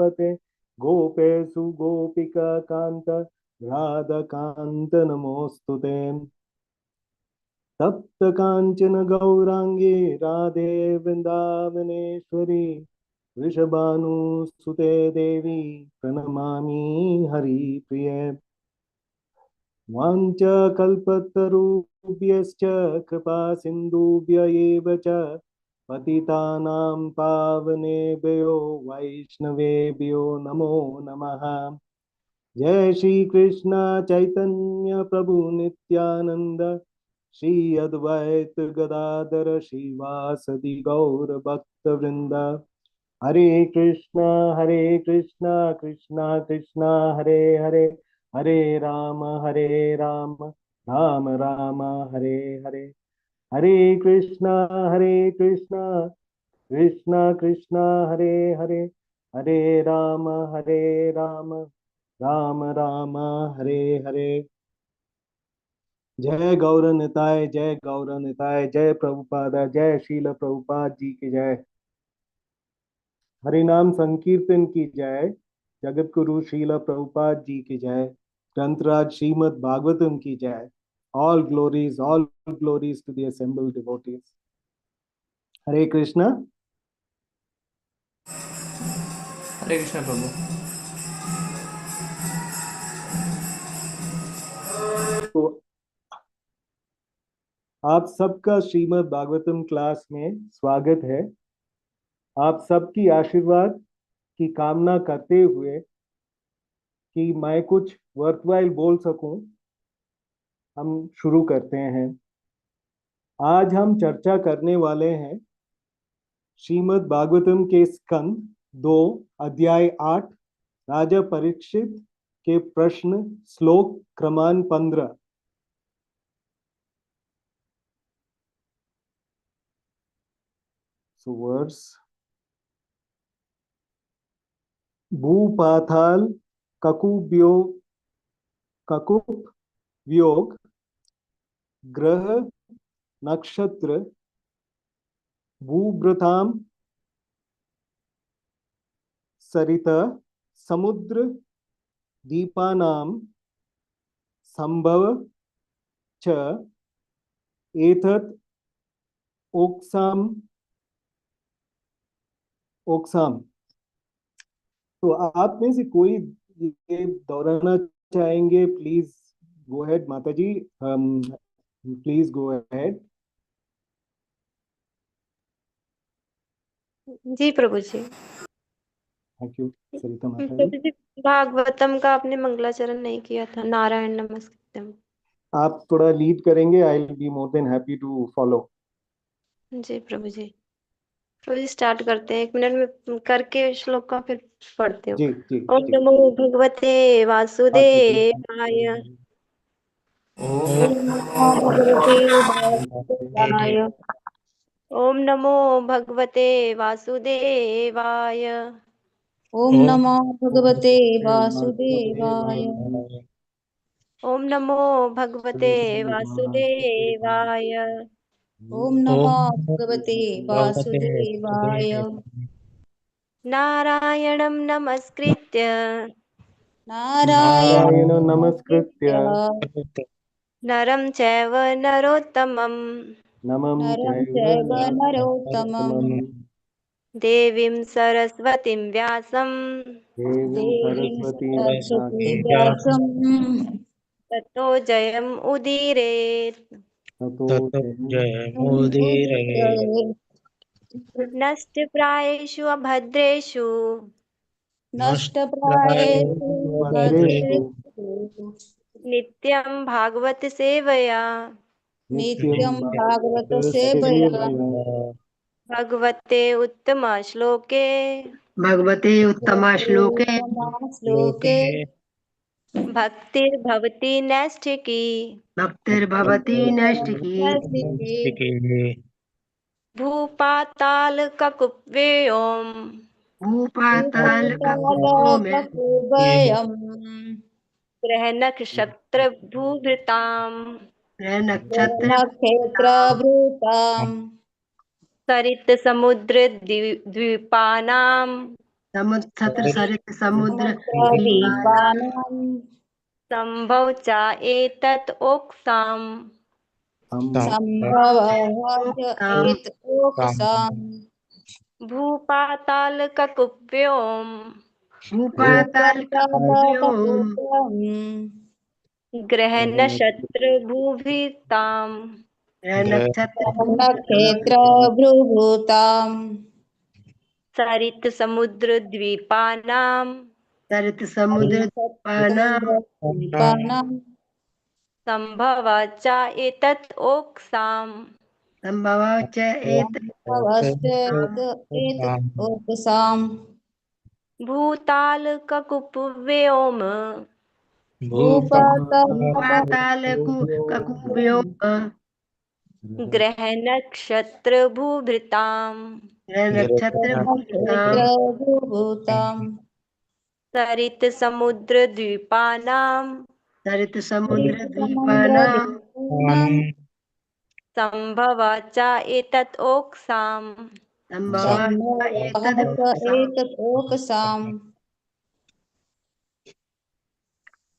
जगत्पते गोपेषु गोपिका कांत राधा कांत नमोस्तुते। तप्त कांचन गौरांगी राधे वृंदावनेश्वरी वृषभानुसुते देवी प्रणमामि हरिप्रिये। वाञ्छाकल्पतरुभ्यश्च कृपा सिन्धुभ्य एव च पतितानां पावनेभ्यो वैष्णवेभ्यो नमो नमः। जय श्री कृष्ण चैतन्य प्रभु नित्यानंद श्री अद्वैत गदाधर श्रीवासदि गौर भक्त वृंद। हरे कृष्णा कृष्णा कृष्णा हरे हरे हरे राम राम राम हरे हरे। हरे कृष्णा कृष्णा कृष्णा हरे हरे हरे राम राम राम हरे हरे। जय गौरनिताय जय गौरनिताय जय प्रभुपादा जय शील प्रभुपाद जी की जय। हरिनाम संकीर्तन की जय। जगत गुरु शील प्रभुपाद जी की जय। ग्रंथराज श्रीमद् भागवतम की जय। all glories to the assembled devotees. हरे कृष्णा। हरे कृष्णा प्रभु। तो आप सबका श्रीमद् भागवतम क्लास में स्वागत है। आप सबकी आशीर्वाद की कामना करते हुए कि मैं कुछ वर्थवाइल बोल सकूं, हम शुरू करते हैं। आज हम चर्चा करने वाले हैं श्रीमद् भागवतम के स्कंद 2 अध्याय 8 राजा परीक्षित के प्रश्न श्लोक क्रमांक 15। So words भूपाताल ककुप वियोग ग्रह नक्षत्र भूभृताम सरिता समुद्र दीपानाम संभव च एतत् ओक्साम। तो आप में से कोई ये दोहराना चाहेंगे? प्लीज गो अहेड माता जी, प्लीज गो अहेड। जी प्रभु जी। थैंक यू सरिता माता प्रभु जी। जी, भागवतम का आपने मंगलाचरण नहीं किया था। नारायण नमस्कृत्यम। आप थोड़ा लीड करेंगे, I will be more than happy to follow. जी प्रभु जी। प्रभु जी स्टार्ट करते हैं, 1 मिनट में करके श्लोक का फिर पढ़ते हो। जी जी ओम जी। नमो भगवते वासुदेवाय। ओम नमो भगवते वासुदेवाय। ओम नमो भगवते वासुदेवाय। ओम नमो भगवते वासुदेवाय। ओम नमो भगवते वासुदेवाय। ओम नमो भगवते वासुदेवाय। नारायणं नमस्कृत्य नारायण नमस्कृत्य नरं चैव नरोत्तमं नमं नरं चैव चैव नरोत्तमं नरोत्तमम् देवीं सरस्वतीं व्यासं देवीं देवीं सरस्वतीं सरस्वती व्यासं व्यासम् ततो जयम् उदीरयेत्। ततो मुदीरये। नष्टप्रायेषु अभद्रेषु नष्टप्रायेषु भद्रेषु भद्रेषु नित्यं भागवत सेवया नित्यं नित्यं भागवत भागवत सेवया सेवया भगवते उत्तमश्लोके भगवते उत्तमश्लोके श्लोके भक्तिर्भवति नैष्ठिकी भक्तिर्भवति नैष्ठिकी भूपातालककुप्येयम् भूपातालककुपो में भूपातालककुवयम् ग्रहनक्षत्रभूभृताम् नक्षत्र नक्षत्रभृताम् सरितसमुद्रद्वीपानाम् समुद्र सरित समुद्र द्वीपानां समुद्रद्वीपानां संभव च एतत् ओक्साम् संभवः एत ओकसाम् भूपातालककुप्योम् भूपातालककुप्योम् भूपातालककुप्यम् ग्रहनक्षत्रभूभिताम् नक्षत्र नक्षत्र भ्रुभूताम् सरित्समुद्रद्वीपानाम् सरित समुद्र द्वीपानां द्वीपानां संभव च एतत् ओक्साम् संभवः च संभवश्चेत् एतत् ओकसाम् भूतालककुप्योम् भूपातालककुप्योम् ग्रहनक्षत्रभूभृताम् नक्षत्र नक्षत्र भ्रुभूताम् सरित्समुद्रद्वीपानाम् सरित समुद्र द्वीपानां समुद्रद्वीपानां संभव च एतत् ओक्साम् संभवः च एतद् संभवः एतत् ओकसाम्।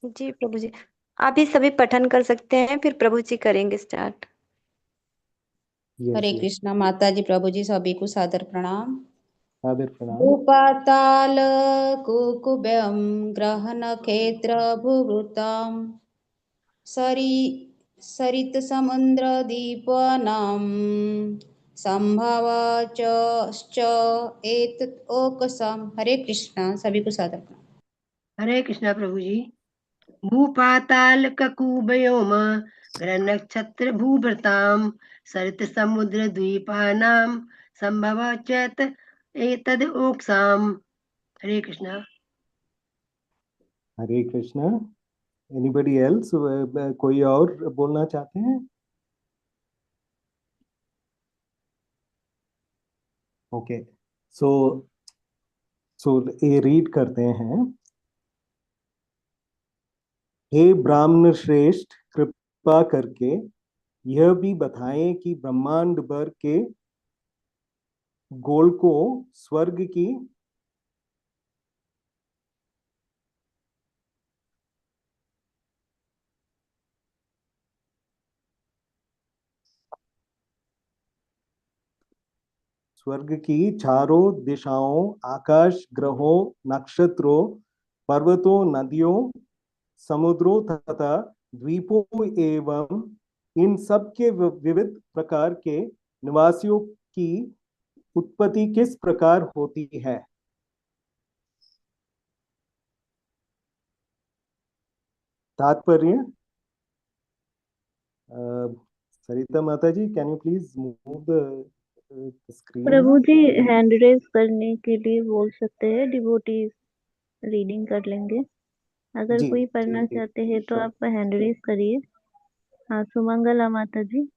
जी प्रभु जी, आप भी सभी पठन कर सकते हैं, फिर प्रभु जी करेंगे स्टार्ट। हरे कृष्णा। माता जी, प्रभु जी, सभी को सादर प्रणाम। सादर प्रणाम। भूपाताल कुकुभ्यं ग्रहनक्षेत्र भूभृतां सरित समुद्र दीपानां संभव च एतत् ओकसाम्। हरे कृष्णा, सभी को सादर प्रणाम। हरे कृष्णा प्रभु जी। भूपातालककुभयोम ग्रहनक्षत्र भूभृतां सरित समुद्र द्वीपानां संभवः च एतद् ओक्साम्। हरे कृष्णा। हरे कृष्णा। एनीबडी एल्स, कोई और बोलना चाहते हैं? ओके, सो ये रीड करते हैं। हे ब्राह्मण श्रेष्ठ, कृपा करके यह भी बताएं कि ब्रह्मांड भर के गोलकों स्वर्ग की चारों दिशाओं, आकाश, ग्रहों, नक्षत्रों, पर्वतों, नदियों, समुद्रों तथा द्वीपों एवं इन सब के विविध प्रकार के निवासियों की उत्पत्ति किस प्रकार होती है। तात्पर्य। सरिता माता जी, can you please move the screen. प्रभु जी हैंड रेज करने के लिए बोल सकते हैं, डिवोटीज रीडिंग कर लेंगे। अगर जी, कोई पढ़ना जी, चाहते हैं तो आप हैंड रेज करिए। हाँ, सुमंगला माता जी।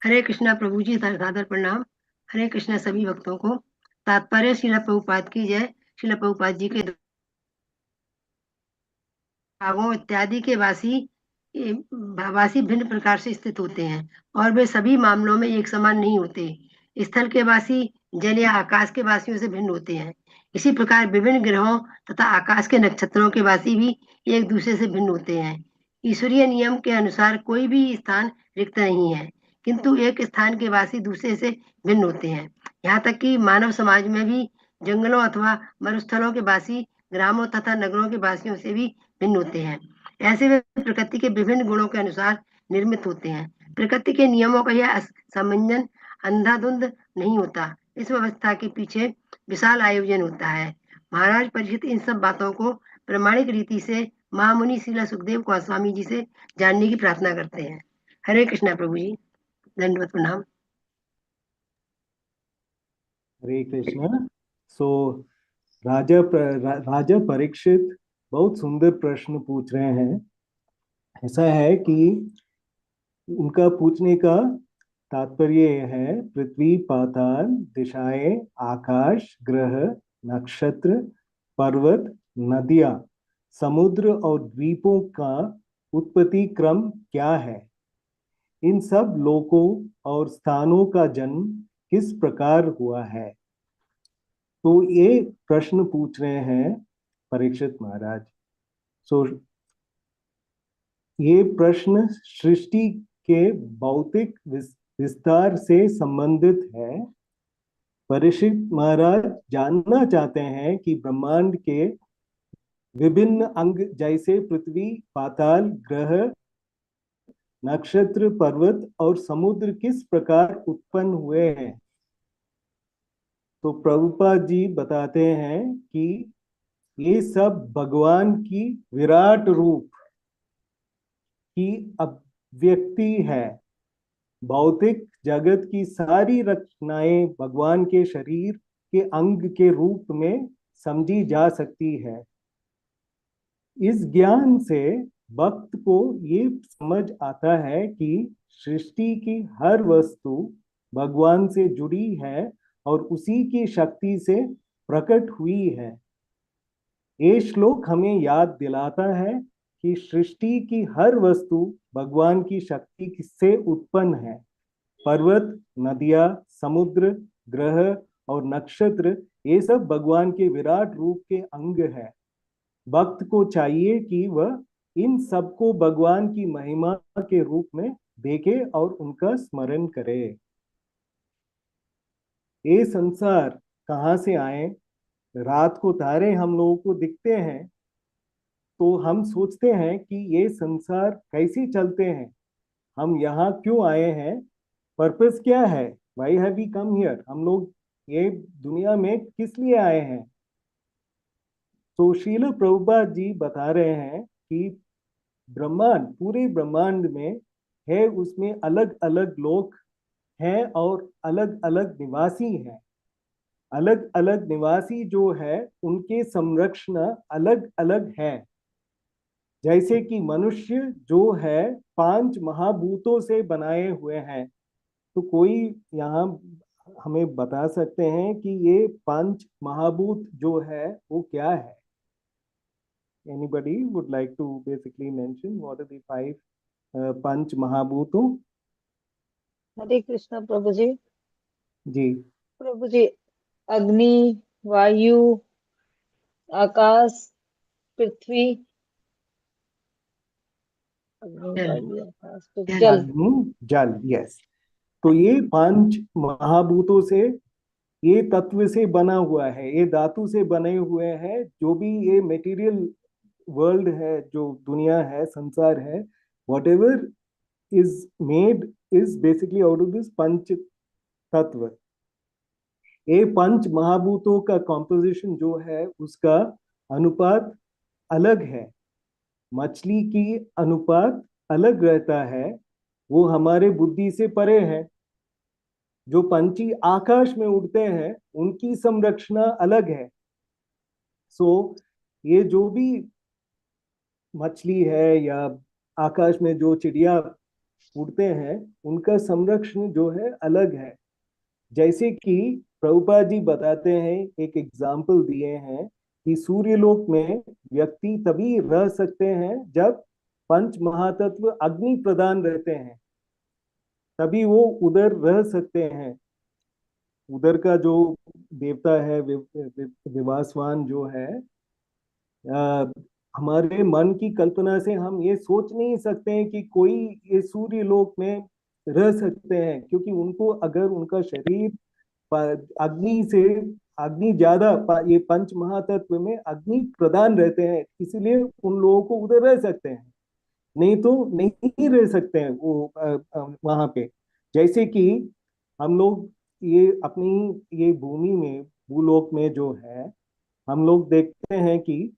हरे कृष्णा प्रभु जी, सादर प्रणाम। हरे कृष्णा सभी भक्तों को। तात्पर्य श्रील प्रभुपाद की जय। श्रील प्रभुपाद जी के भागों इत्यादि के वासी भिन्न प्रकार से स्थित होते हैं और वे सभी मामलों में एक समान नहीं होते। स्थल के वासी जल या आकाश के वासियों से भिन्न होते हैं। इसी प्रकार विभिन्न ग्रहों तथा आकाश के नक्षत्रों के वासी भी एक दूसरे से भिन्न होते हैं। ईश्वरीय नियम के अनुसार कोई भी स्थान रिक्त नहीं है, किंतु एक स्थान के वासी दूसरे से भिन्न होते हैं। यहाँ तक कि मानव समाज में भी जंगलों अथवा मरुस्थलों के वासी ग्रामों तथा नगरों के वासियों से भी भिन्न होते हैं। ऐसे वे प्रकृति के विभिन्न गुणों के अनुसार निर्मित होते हैं। प्रकृति के नियमों का यह समंजन अंधाधुंध नहीं होता। इस व्यवस्था के पीछे विशाल आयोजन होता है। महाराज परीक्षित इन सब बातों को प्रमाणिक रीति से महामुनि श्रील सुखदेव गोस्वामी जी से जानने की प्रार्थना करते हैं। हरे कृष्णा प्रभु जी, दंडवत प्रणाम। हरे कृष्णा। सो राजा परीक्षित बहुत सुंदर प्रश्न पूछ रहे हैं। ऐसा है कि उनका पूछने का तात्पर्य है, पृथ्वी, पाताल, दिशाएं, आकाश, ग्रह, नक्षत्र, पर्वत, नदियां, समुद्र और द्वीपों का उत्पत्ति क्रम क्या है। इन सब लोकों और स्थानों का जन्म किस प्रकार हुआ है। तो ये प्रश्न पूछ रहे हैं परीक्षित महाराज। सो ये प्रश्न सृष्टि के भौतिक विस्तार से संबंधित है। परीक्षित महाराज जानना चाहते हैं कि ब्रह्मांड के विभिन्न अंग जैसे पृथ्वी, पाताल, ग्रह, नक्षत्र, पर्वत और समुद्र किस प्रकार उत्पन्न हुए हैं। तो प्रभुपाद जी बताते हैं कि ये सब भगवान की विराट रूप की अभिव्यक्ति है। भौतिक जगत की सारी रचनाएं भगवान के शरीर के अंग के रूप में समझी जा सकती है। इस ज्ञान से भक्त को ये समझ आता है कि सृष्टि की हर वस्तु भगवान से जुड़ी है और उसी की शक्ति से प्रकट हुई है। ये श्लोक हमें याद दिलाता है कि सृष्टि की हर वस्तु भगवान की शक्ति से उत्पन्न है। पर्वत, नदियां, समुद्र, ग्रह और नक्षत्र ये सब भगवान के विराट रूप के अंग है। भक्त को चाहिए कि वह इन सबको भगवान की महिमा के रूप में देखे और उनका स्मरण करे। ये संसार कहाँ से आए? रात को तारे हम लोगों को दिखते हैं तो हम सोचते हैं कि ये संसार कैसे चलते हैं, हम यहाँ क्यों आए हैं, पर्पस क्या है, why have we come here, हम लोग ये दुनिया में किस लिए आए हैं। तो श्रील प्रभुपाद जी बता रहे हैं कि ब्रह्मांड, पूरे ब्रह्मांड में है, उसमें अलग अलग लोक हैं और अलग अलग निवासी हैं। अलग अलग निवासी जो है उनके संरक्षण अलग अलग है। जैसे कि मनुष्य जो है 5 महाभूतों से बनाए हुए हैं। तो कोई यहाँ हमें बता सकते हैं कि ये 5 महाभूत जो है वो क्या है? Anybody would like to basically mention what are the 5 पंच महाभूतों? हरे कृष्णा प्रभु जी। जी प्रभु जी, अग्नि, वायु, आकाश, पृथ्वी, अग्नि, जल। वायु, आकाश, पृथ्वी, जल। जल। अग्नि, जल, यस। तो ये 5 महाभूतों से, ये तत्व से बना हुआ है, ये धातु से बने हुए हैं। जो भी ये मटेरियल वर्ल्ड है, जो दुनिया है, संसार है, whatever is made is basically out of this पंच तत्व। ये 5 महाभूतों का कॉम्पोजिशन जो है उसका अनुपात अलग है। मछली की अनुपात अलग रहता है, वो हमारे बुद्धि से परे है। जो पंछी आकाश में उड़ते हैं उनकी संरचना अलग है। सो ये जो भी मछली है या आकाश में जो चिड़िया उड़ते हैं उनका संरक्षण जो है अलग है। जैसे कि प्रभुपाद जी बताते हैं, एक एग्जाम्पल दिए हैं कि सूर्यलोक में व्यक्ति तभी रह सकते हैं जब पंच महातत्व अग्नि प्रदान रहते हैं, तभी वो उधर रह सकते हैं। उधर का जो देवता है विवासवान जो है, हमारे मन की कल्पना से हम ये सोच नहीं सकते हैं कि कोई ये सूर्य लोक में रह सकते हैं, क्योंकि उनको अगर उनका शरीर अग्नि से, अग्नि ज्यादा, ये पंच महातत्व में अग्नि प्रदान रहते हैं, इसीलिए उन लोगों को उधर रह सकते हैं, नहीं तो नहीं रह सकते हैं वो वहां पे। जैसे कि हम लोग ये अपनी ये भूमि में, भूलोक में जो है, हम लोग देखते हैं कि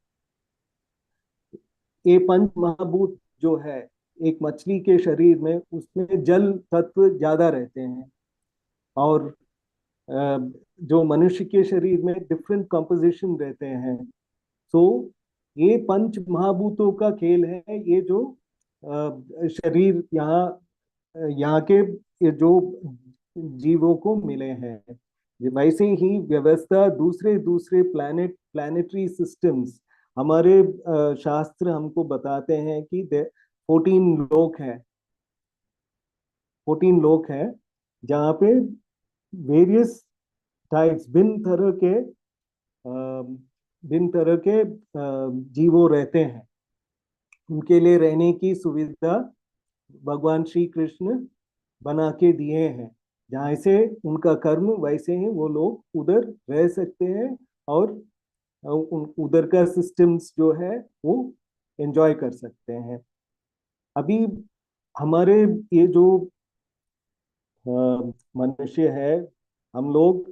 ये पंच महाभूत जो है, एक मछली के शरीर में उसमें जल तत्व ज्यादा रहते हैं, और जो मनुष्य के शरीर में डिफरेंट कंपोजिशन रहते हैं। सो ये पंच महाभूतों का खेल है। ये जो शरीर यहाँ के ये जो जीवों को मिले हैं, वैसे ही व्यवस्था दूसरे दूसरे प्लैनेटरी सिस्टम्स, हमारे शास्त्र हमको बताते हैं कि 14 लोक है, 14 लोक है जहाँ पे वेरियस टाइप्स, भिन्न तरह के भिन्न तरह के जीवों रहते हैं, उनके लिए रहने की सुविधा भगवान श्री कृष्ण बना के दिए हैं। जहाँ से उनका कर्म वैसे ही वो लोग उधर रह सकते हैं और उधर का सिस्टम्स जो है वो एंजॉय कर सकते हैं। अभी हमारे ये जो मनुष्य है, हम लोग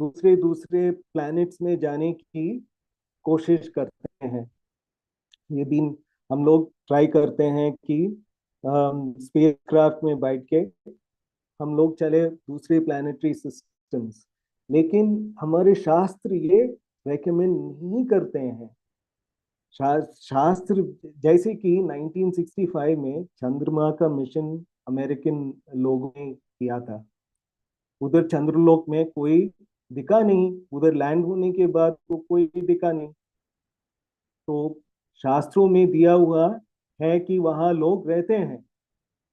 दूसरे दूसरे प्लैनेट्स में जाने की कोशिश करते हैं। ये भी हम लोग ट्राई करते हैं कि स्पेस क्राफ्ट में बैठ के हम लोग चले दूसरे प्लानिटरी सिस्टम्स, लेकिन हमारे शास्त्र ये रेकमेंड नहीं करते हैं। शास्त्र जैसे कि 1965 में चंद्रमा का मिशन अमेरिकन लोगों ने किया था। उधर चंद्रलोक में कोई दिखा नहीं, उधर लैंड होने के बाद तो कोई दिखा नहीं। तो शास्त्रों में दिया हुआ है कि वहां लोग रहते हैं,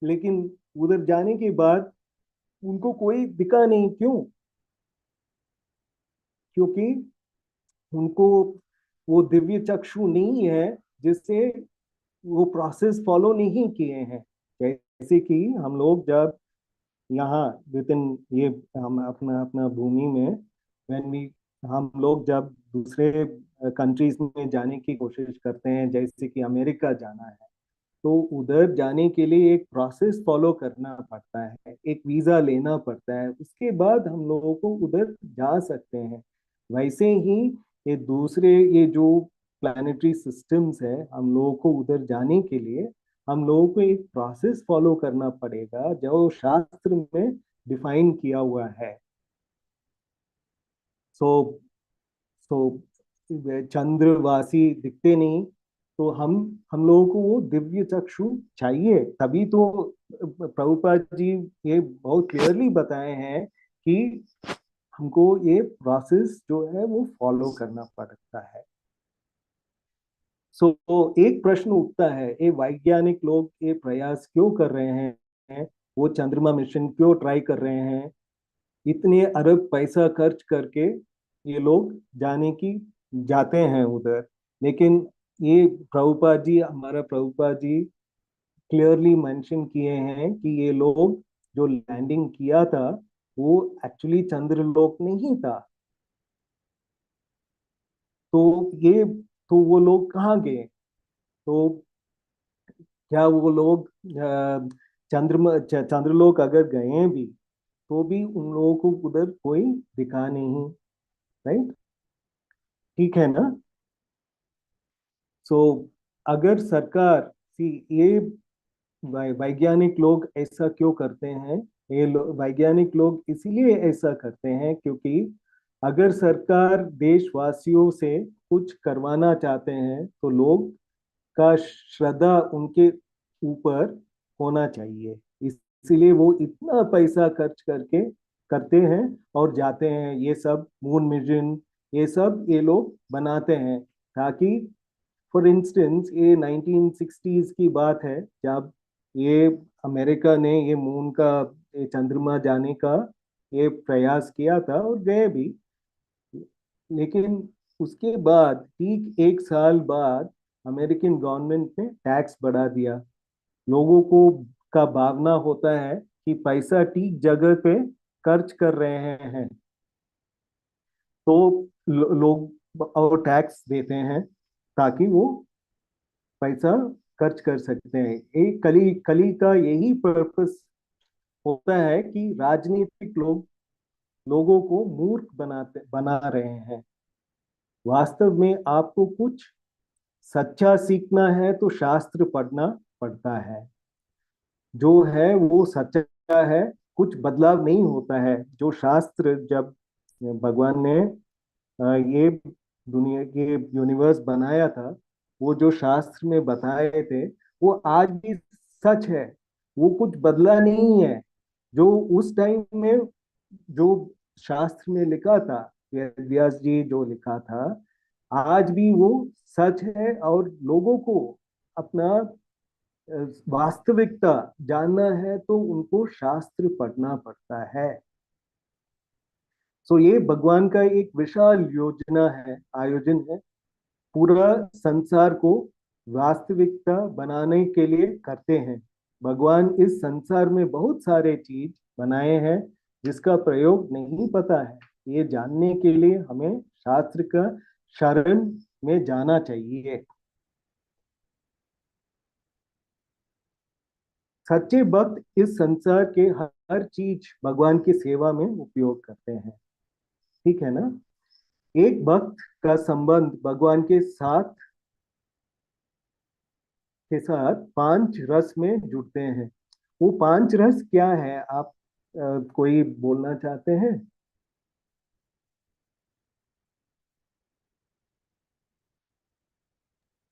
लेकिन उधर जाने के बाद उनको कोई दिखा नहीं। क्यों? क्योंकि उनको वो दिव्य चक्षु नहीं है, जिससे वो प्रोसेस फॉलो नहीं किए हैं। जैसे कि हम लोग जब यहाँ विद इन ये हम अपना अपना भूमि में when we हम लोग जब दूसरे कंट्रीज में जाने की कोशिश करते हैं, जैसे कि अमेरिका जाना है, तो उधर जाने के लिए एक प्रोसेस फॉलो करना पड़ता है, एक वीजा लेना पड़ता है, उसके बाद हम लोगों को उधर जा सकते हैं। वैसे ही ये दूसरे ये जो प्लानिटरी सिस्टम्स है, हम लोगों को उधर जाने के लिए हम लोगों को एक प्रोसेस फॉलो करना पड़ेगा जो शास्त्र में डिफाइन किया हुआ है। सो सो चंद्रवासी दिखते नहीं, तो हम लोगों को वो दिव्य चक्षु चाहिए। तभी तो प्रभुपाद जी ये बहुत क्लियरली बताए हैं कि हमको ये प्रोसेस जो है वो फॉलो करना पड़ता है। सो एक प्रश्न उठता है, ये वैज्ञानिक लोग ये प्रयास क्यों कर रहे हैं? वो चंद्रमा मिशन क्यों ट्राई कर रहे हैं? इतने अरब पैसा खर्च करके ये लोग जाते हैं उधर, लेकिन ये प्रभुपाद जी, हमारा प्रभुपाद जी क्लियरली मेंशन किए हैं कि ये लोग जो लैंडिंग किया था वो एक्चुअली चंद्रलोक नहीं था। तो वो लोग कहाँ गए? तो क्या वो लोग चंद्रलोक अगर गए भी, तो भी उन लोगों को उधर कोई दिखा नहीं। राइट? ठीक है ना? सो अगर सरकार सी ये वैज्ञानिक लोग ऐसा क्यों करते हैं? वैज्ञानिक लोग इसीलिए ऐसा करते हैं क्योंकि अगर सरकार देशवासियों से कुछ करवाना चाहते हैं तो लोग का श्रद्धा उनके ऊपर होना चाहिए। इसीलिए वो इतना पैसा खर्च करके करते हैं और जाते हैं। ये सब मून मिशन ये सब ये लोग बनाते हैं ताकि, फॉर इंस्टेंस, ये 1960s की बात है जब ये अमेरिका ने ये मून का ये चंद्रमा जाने का ये प्रयास किया था और गए भी। लेकिन उसके बाद ठीक एक साल बाद अमेरिकन गवर्नमेंट ने टैक्स बढ़ा दिया। लोगों को का भावना होता है कि पैसा ठीक जगह पे खर्च कर रहे हैं, तो लोग और टैक्स देते हैं ताकि वो पैसा खर्च कर सकते हैं। एक कली कली का यही पर्पस होता है कि राजनीतिक लोग लोगों को मूर्ख बना रहे हैं। वास्तव में आपको कुछ सच्चा सीखना है तो शास्त्र पढ़ना पड़ता है। जो है वो सच्चा है, कुछ बदलाव नहीं होता है। जो शास्त्र जब भगवान ने ये दुनिया ये यूनिवर्स बनाया था, वो जो शास्त्र में बताए थे वो आज भी सच है, वो कुछ बदला नहीं है। जो उस टाइम में जो शास्त्र में लिखा था, व्यास जी जो लिखा था, आज भी वो सच है। और लोगों को अपना वास्तविकता जानना है तो उनको शास्त्र पढ़ना पड़ता है। सो ये भगवान का एक विशाल योजना है, आयोजन है, पूरा संसार को वास्तविकता बनाने के लिए करते हैं। भगवान इस संसार में बहुत सारे चीज बनाए हैं जिसका प्रयोग नहीं पता है। ये जानने के लिए हमें शास्त्र का शरण में जाना चाहिए। सच्चे भक्त इस संसार के हर चीज भगवान की सेवा में उपयोग करते हैं, ठीक है ना। एक भक्त का संबंध भगवान के साथ 5 रस में जुड़ते हैं। वो 5 रस क्या है, आप कोई बोलना चाहते हैं?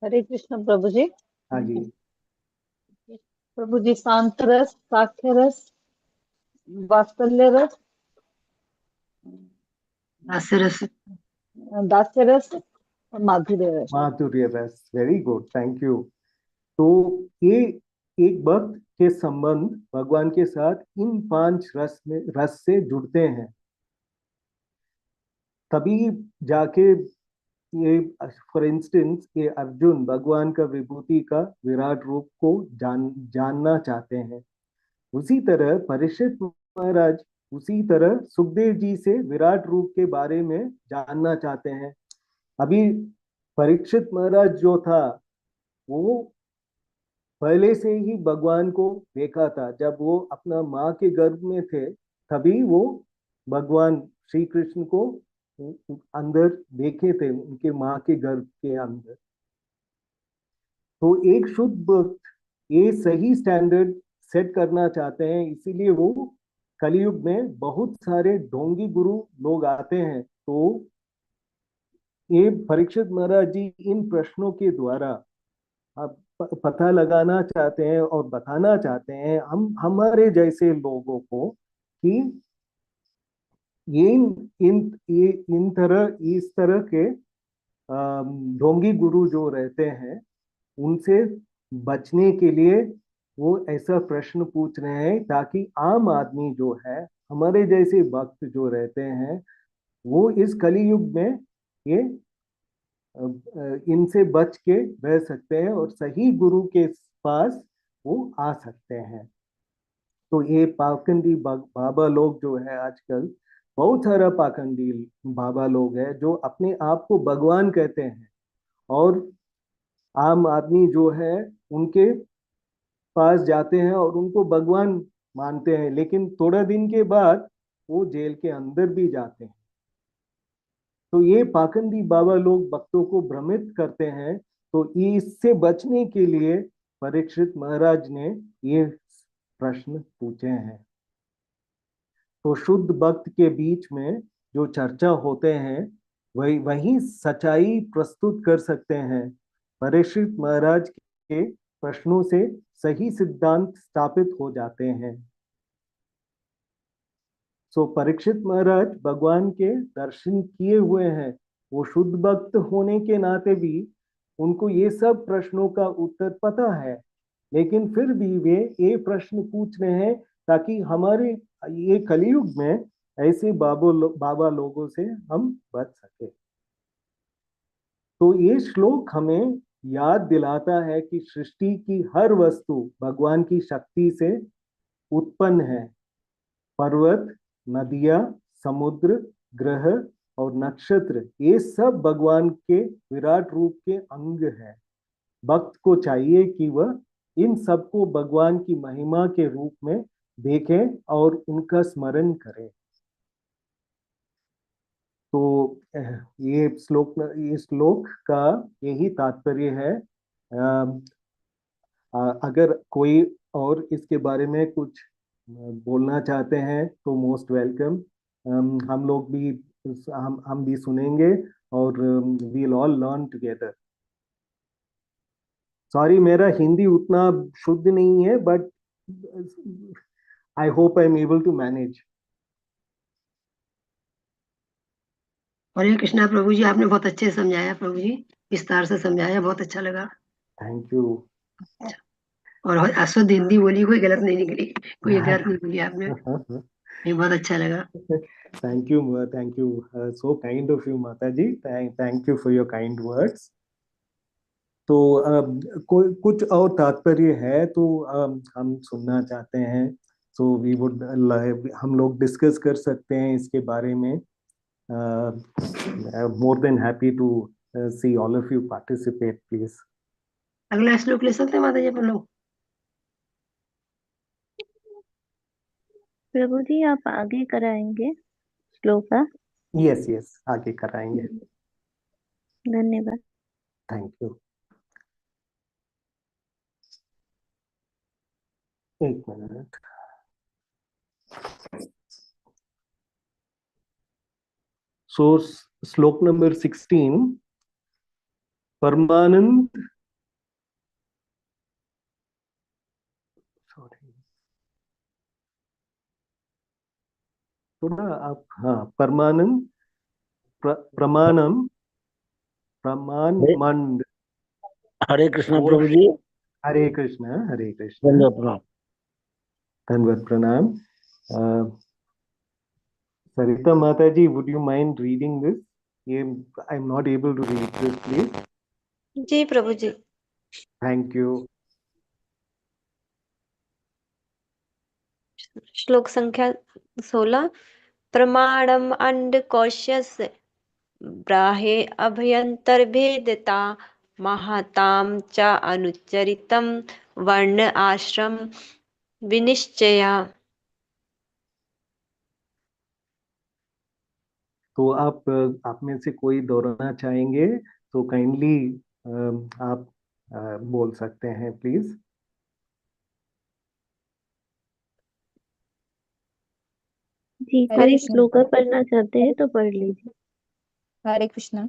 हरे कृष्ण प्रभु जी। हाँ जी। प्रभु जी, शांत रस, साक्ष्य रस, वात्सल्य रस, दास्य रस, दास्य रस और माधुर्य रस। माधुर्य रस, वेरी गुड, थैंक यू। तो ये एक भक्त के संबंध भगवान के साथ इन 5 रस से जुड़ते हैं, तभी जाके ये, फॉर इंस्टेंस, ये अर्जुन भगवान का विभूति का विराट रूप को जानना चाहते हैं। उसी तरह परीक्षित महाराज उसी तरह सुखदेव जी से विराट रूप के बारे में जानना चाहते हैं। अभी परीक्षित महाराज जो था वो पहले से ही भगवान को देखा था। जब वो अपना माँ के गर्भ में थे तभी वो भगवान श्री कृष्ण को अंदर देखे थे, उनके माँ के गर्भ के अंदर। तो एक शुद्ध भक्त ये सही स्टैंडर्ड सेट करना चाहते हैं, इसीलिए वो कलयुग में बहुत सारे ढोंगी गुरु लोग आते हैं। तो ये परीक्षित महाराज जी इन प्रश्नों के द्वारा आप पता लगाना चाहते हैं और बताना चाहते हैं हम हमारे जैसे लोगों को कि ये इस तरह के ढोंगी गुरु जो रहते हैं उनसे बचने के लिए वो ऐसा प्रश्न पूछ रहे हैं, ताकि आम आदमी जो है, हमारे जैसे भक्त जो रहते हैं, वो इस कलयुग में ये इनसे बच के रह सकते हैं और सही गुरु के पास वो आ सकते हैं। तो ये पाखंडी बाबा लोग जो है आजकल, बहुत सारा पाखंडी बाबा लोग हैं जो अपने आप को भगवान कहते हैं और आम आदमी जो है उनके पास जाते हैं और उनको भगवान मानते हैं, लेकिन थोड़ा दिन के बाद वो जेल के अंदर भी जाते हैं। तो ये पाखंडी बाबा लोग भक्तों को भ्रमित करते हैं। तो इससे बचने के लिए परीक्षित महाराज ने ये प्रश्न पूछे हैं। तो शुद्ध भक्त के बीच में जो चर्चा होते हैं वही सच्चाई प्रस्तुत कर सकते हैं। परीक्षित महाराज के प्रश्नों से सही सिद्धांत स्थापित हो जाते हैं। सो परीक्षित महाराज भगवान के दर्शन किए हुए हैं। वो शुद्ध भक्त होने के नाते भी उनको ये सब प्रश्नों का उत्तर पता है, लेकिन फिर भी वे ये प्रश्न पूछ रहे हैं ताकि हमारे ये कलयुग में ऐसे बाबा लोगों से हम बच सके। तो ये श्लोक हमें याद दिलाता है कि सृष्टि की हर वस्तु भगवान की शक्ति से उत्पन्न है। पर्वत, नदियां, समुद्र, ग्रह और नक्षत्र, ये सब भगवान के विराट रूप के अंग है। भक्त को चाहिए कि वह इन सबको भगवान की महिमा के रूप में देखें और उनका स्मरण करें। तो ये श्लोक का यही तात्पर्य है। अगर कोई और इसके बारे में कुछ बोलना चाहते हैं तो मोस्ट वेलकम। हम लोग भी हम भी सुनेंगे और we'll all learn together. Sorry, मेरा हिंदी उतना शुद्ध नहीं है, but I hope I am able to manage. Hare Krishna प्रभु जी, आपने बहुत अच्छे से समझाया प्रभु जी, विस्तार से समझाया, बहुत अच्छा लगा। Thank you. और अशुद्ध हिंदी बोली, कोई गलत नहीं निकली, कोई गलत नहीं बोली आपने, ये बहुत अच्छा लगा। Thank you, thank you. So kind of you, Mataji. Thank you for your kind words. तो कुछ और तात्पर्य है तो हम सुनना चाहते हैं. सो वी वुड हम लोग डिस्कस कर सकते हैं इसके बारे में. More than happy to see all of you participate please. अगला श्लोक ले सकते हैं माता जी अपन लोग? प्रभु जी आप आगे कराएंगे श्लोका? यस यस, आगे कराएंगे. धन्यवाद. Thank you. एक मिनट. So श्लोक नंबर 16, परमानंद. सॉरी, थोड़ा आप. हाँ, परमानंद प्रमाणम प्रमाण मंड. हरे कृष्णा प्रभु जी. हरे कृष्णा, हरे कृष्णा. धन्यवाद प्रणाम. धन्यवाद प्रणाम. Sarita Mataji, would you mind reading this? I'm not able to read this, please. Ji Prabhu ji. Thank you. श्लोक संख्या 16. प्रमाणम अंडकोशस्य ब्राहे अभ्यंतर्भेदता महतां च अनुचरितं वर्ण आश्रम विनिश्चया. तो आप में से कोई दोहराना चाहेंगे तो काइंडली आप बोल सकते हैं प्लीज. जी हरे कोई कृष्ण. श्लोका पढ़ना चाहते हैं तो पढ़ लीजिए. हरे कृष्ण.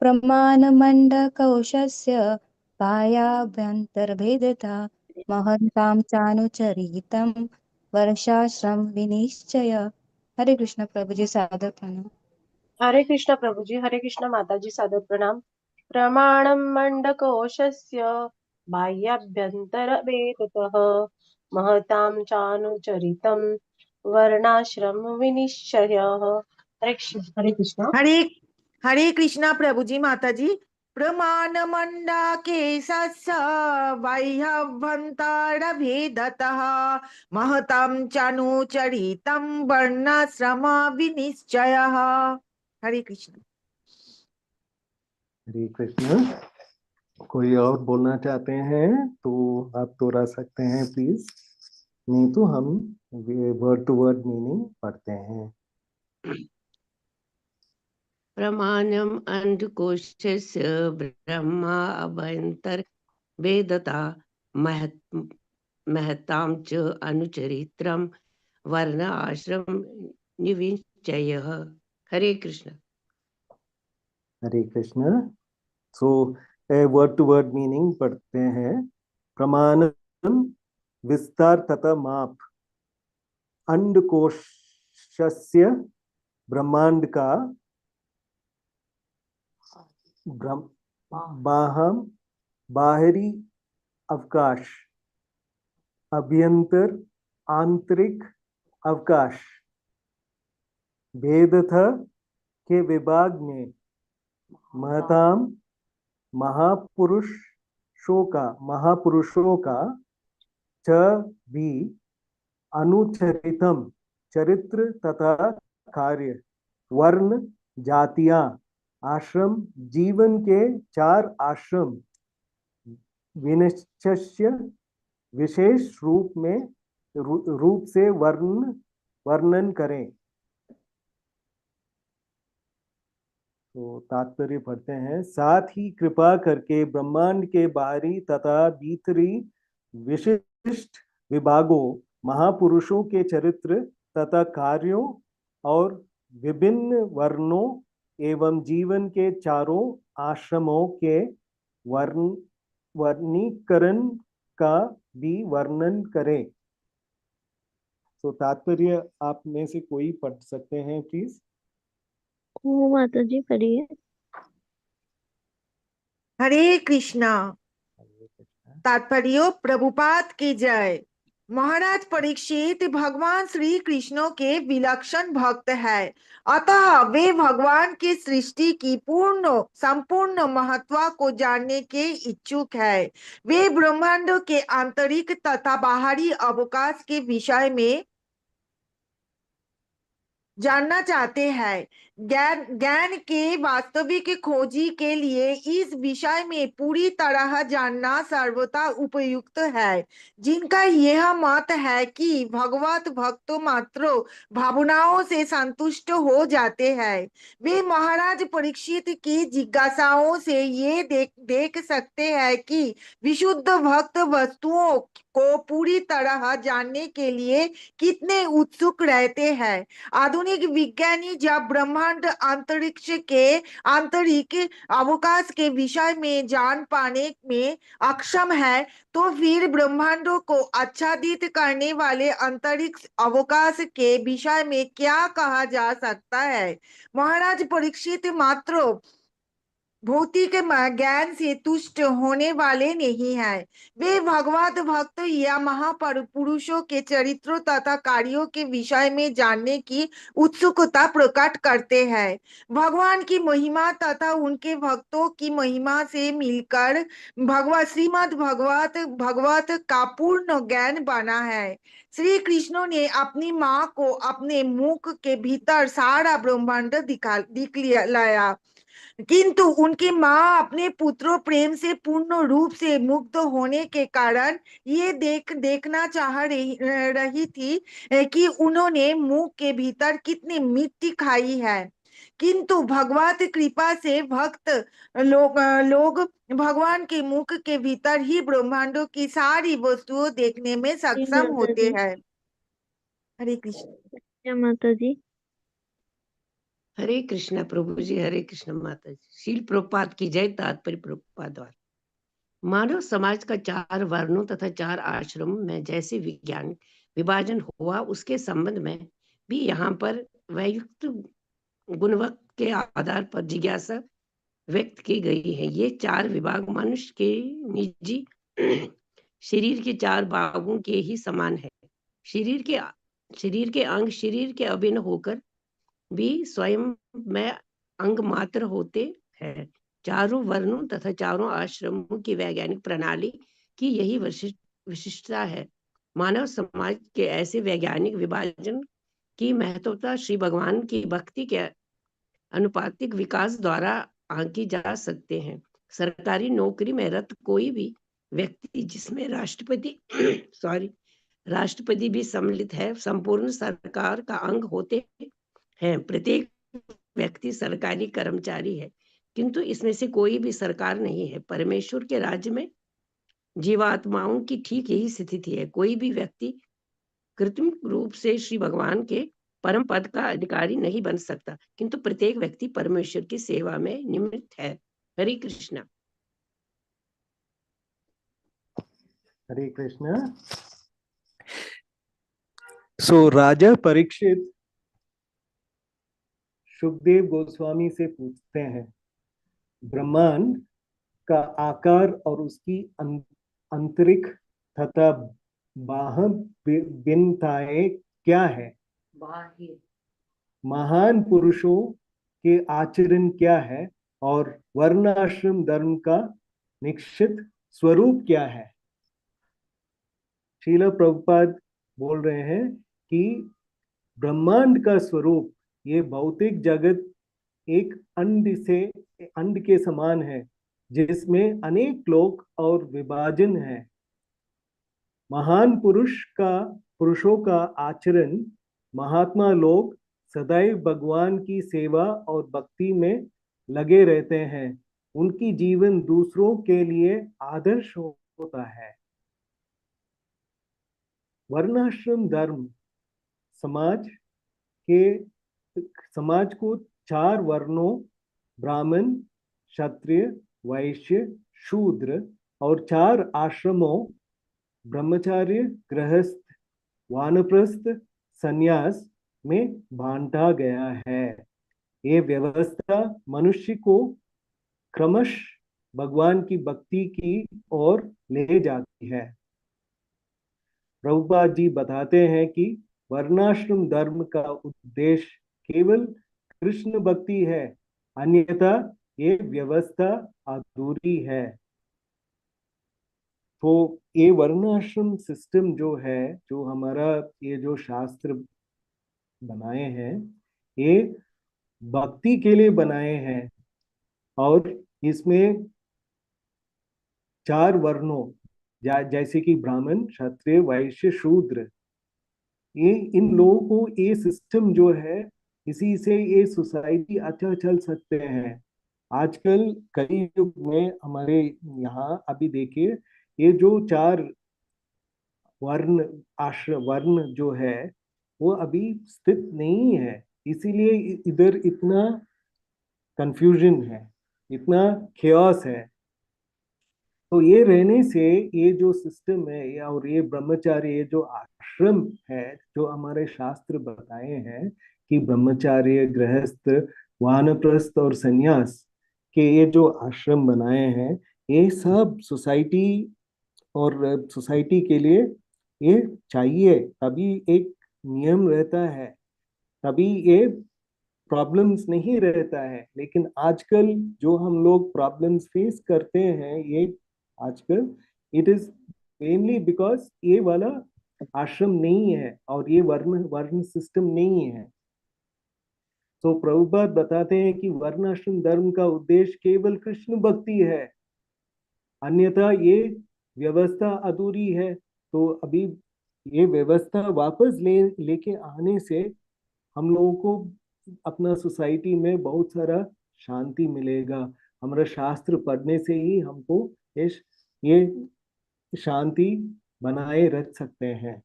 प्रमाणमण्डकोशस्य बाह्याभ्यन्तरभेदता महन्तां चानुचरितं वर्षाश्रम विनिश्चय. हरे कृष्ण प्रभु जी, सादर प्रणाम. हरे कृष्ण प्रभु जी. हरे कृष्ण माता जी, सादर प्रणाम. प्रमाणम मंडकोशस्य बाह्याभ्यन्तरभेदतः महतां चानुचरितं वर्णाश्रम विनिश्चयः. हरे कृष्ण. हरे कृष्ण. हरे कृष्णा प्रभु जी माता जी. प्रमाण मंडा के बाह्यभ्यंतर भेदतः महतां चानुचरितं वर्णाश्रम विनिश्चयः. हरे कृष्ण. हरे कृष्ण. कोई और बोलना चाहते हैं तो आप दोहरा सकते हैं प्लीज. नहीं तो हम वर्ड टू वर्ड मीनिंग पढ़ते हैं. प्रमाणम अंडकोशस्य ब्रह्मा अभ्यंतर वेदता महतां च अनुचरित्रं वर्ण आश्रम निविंचयः. Hare Krishna. Hare Krishna. So word to word meaning पढ़ते हैं. प्रमाणम विस्तार तथा माप. अंडकोशस्य ब्रह्मांड का बाहरी अवकाश. अभ्यंतर आंतरिक अवकाश. भेदतः के विभाग में. महताम महापुरुषों का च भी अनुचरितम चरित्र तथा कार्य. वर्ण जातियां आश्रम जीवन के 4 आश्रम. विनिश्चय विशेष रूप से वर्णन करें. तो तात्पर्य पढ़ते हैं. साथ ही कृपा करके ब्रह्मांड के बाहरी तथा भीतरी विशिष्ट विभागों, महापुरुषों के चरित्र तथा कार्यों और विभिन्न वर्णों एवं जीवन के 4 आश्रमों के वर्णीकरण का भी वर्णन करें. तो तात्पर्य आप में से कोई पढ़ सकते हैं प्लीज. ओ माता जी पढ़िए. हरे कृष्णा. तात्पर्य प्रभुपाद की जय. महाराज परीक्षित भगवान श्री कृष्ण के विलक्षण भक्त है, अतः वे भगवान की सृष्टि की संपूर्ण महत्व को जानने के इच्छुक है। वे ब्रह्मांड के आंतरिक तथा बाहरी अवकाश के विषय में जानना चाहते हैं। ज्ञान के वास्तविक खोजी के लिए इस विषय में पूरी तरह जानना सर्वथा उपयुक्त है। जिनका यह मत है कि भगवत भक्त मात्र भावनाओं से संतुष्ट हो जाते हैं, वे महाराज परीक्षित की जिज्ञासाओं से ये देख सकते हैं कि विशुद्ध भक्त वस्तुओं को पूरी तरह जानने के लिए कितने उत्सुक रहते हैं। आधुनिक विज्ञानी जब ब्रह्मांड अंतरिक्ष के आंतरिक अवकाश के विषय में जान पाने में अक्षम है, तो फिर ब्रह्मांडों को आच्छादित करने वाले अंतरिक्ष अवकाश के विषय में क्या कहा जा सकता है। महाराज परीक्षित मात्र भौतिक ज्ञान से तुष्ट होने वाले नहीं है, वे भगवत भक्त या महापुरुषों के चरित्रों तथा कार्यों के विषय में जानने की उत्सुकता प्रकट करते हैं। भगवान की महिमा तथा उनके भक्तों की महिमा से मिलकर श्रीमद् भगवत का पूर्ण ज्ञान बना है। श्री कृष्ण ने अपनी माँ को अपने मुख के भीतर सारा ब्रह्मांड दिखलाया, किंतु उनकी माँ अपने पुत्रों प्रेम से पूर्ण रूप से मुग्ध होने के कारण ये देखना चाह रही थी कि उन्होंने मुंह के भीतर कितनी मिट्टी खाई है। किंतु भगवत कृपा से भक्त लोग भगवान के मुख के भीतर ही ब्रह्मांडों की सारी वस्तुओं देखने में सक्षम होते हैं। हरे कृष्ण। जय माता जी। हरे कृष्णा प्रभु जी, हरे कृष्ण माता जी। शील प्रभुपाद की जय। तात्पर्य प्रभुपाद द्वारा मानव समाज का 4 वर्णों तथा 4 आश्रमों में जैसे विज्ञान विभाजन हुआ, उसके संबंध में भी यहाँ पर वैयुक्त गुणवत्ता के आधार पर जिज्ञासा व्यक्त की गई है। ये 4 विभाग मनुष्य के निजी शरीर के 4 भागों के ही समान है। शरीर के अंग शरीर के अभिन्न होकर भी स्वयं में अंग मात्र होते हैं। चारों वर्णों तथा चारों आश्रमों की वैज्ञानिक प्रणाली की यही विशिष्टता है। मानव समाज के ऐसे वैज्ञानिक विभाजन की महत्वता श्री भगवान की भक्ति के अनुपातिक विकास द्वारा आंकी जा सकते हैं। सरकारी नौकरी में रत कोई भी व्यक्ति जिसमें राष्ट्रपति भी सम्मिलित है, संपूर्ण सरकार का अंग होते हैं। प्रत्येक व्यक्ति सरकारी कर्मचारी है, किंतु इसमें से कोई भी सरकार नहीं है। परमेश्वर के राज्य में जीवात्माओं की ठीक यही स्थिति है। कोई भी व्यक्ति कृत्रिम रूप से श्री भगवान के परम पद का अधिकारी नहीं बन सकता, किंतु प्रत्येक व्यक्ति परमेश्वर की सेवा में निमित्त है। हरे कृष्णा। हरे कृष्णा। सो राजा परीक्षित सुखदेव गोस्वामी से पूछते हैं, ब्रह्मांड का आकार और उसकी आंतरिक तथा बाह्य भिन्नताएं क्या है? महान पुरुषों के आचरण क्या है और वर्णाश्रम धर्म का निश्चित स्वरूप क्या है? श्रील प्रभुपाद बोल रहे हैं कि ब्रह्मांड का स्वरूप, ये भौतिक जगत एक अंड के समान है जिसमें अनेक लोक और विभाजन है। महान पुरुषों का आचरण, महात्मा लोग सदैव भगवान की सेवा और भक्ति में लगे रहते हैं। उनकी जीवन दूसरों के लिए आदर्श होता है। वर्णाश्रम धर्म समाज को 4 वर्णों ब्राह्मण, क्षत्रिय, वैश्य, शूद्र और 4 आश्रमों ब्रह्मचार्य, गृहस्थ, वानप्रस्थ, संन्यास में बांटा गया है। ये व्यवस्था मनुष्य को क्रमश भगवान की भक्ति की ओर ले जाती है। प्रभुपाद जी बताते हैं कि वर्णाश्रम धर्म का उद्देश्य केवल कृष्ण भक्ति है, अन्यथा ये व्यवस्था अधूरी है। तो ये वर्णाश्रम सिस्टम जो है, जो हमारा ये जो शास्त्र बनाए हैं, ये भक्ति के लिए बनाए हैं। और इसमें 4 वर्णों जैसे कि ब्राह्मण, क्षत्रिय, वैश्य, शूद्र, ये इन लोगों को ये सिस्टम जो है, इसी से ये सोसाइटी अच्छा चल सकते हैं। आजकल कलयुग में हमारे यहाँ अभी देखिए, ये जो 4 वर्ण आश्रम वर्ण जो है वो अभी स्थित नहीं है, इसीलिए इधर इतना कंफ्यूजन है, इतना chaos है। तो ये रहने से ये जो सिस्टम है और ये ब्रह्मचार्य, ये जो आश्रम है, जो हमारे शास्त्र बताए हैं कि ब्रह्मचार्य, गृहस्थ, वानप्रस्थ और संन्यास के ये जो आश्रम बनाए हैं, ये सब सोसाइटी और सोसाइटी के लिए ये चाहिए, तभी एक नियम रहता है, तभी ये प्रॉब्लम्स नहीं रहता है। लेकिन आजकल जो हम लोग प्रॉब्लम्स फेस करते हैं, ये आजकल इट इज मेनली बिकॉज ये वाला आश्रम नहीं है और ये वर्ण वर्ण सिस्टम नहीं है। तो प्रभुपाद बताते हैं कि वर्णाश्रम धर्म का उद्देश्य केवल कृष्ण भक्ति है, अन्यथा ये व्यवस्था अधूरी है। तो अभी ये व्यवस्था वापस लेके आने से हम लोगों को अपना सोसाइटी में बहुत सारा शांति मिलेगा। हमारा शास्त्र पढ़ने से ही हमको ये शांति बनाए रख सकते हैं।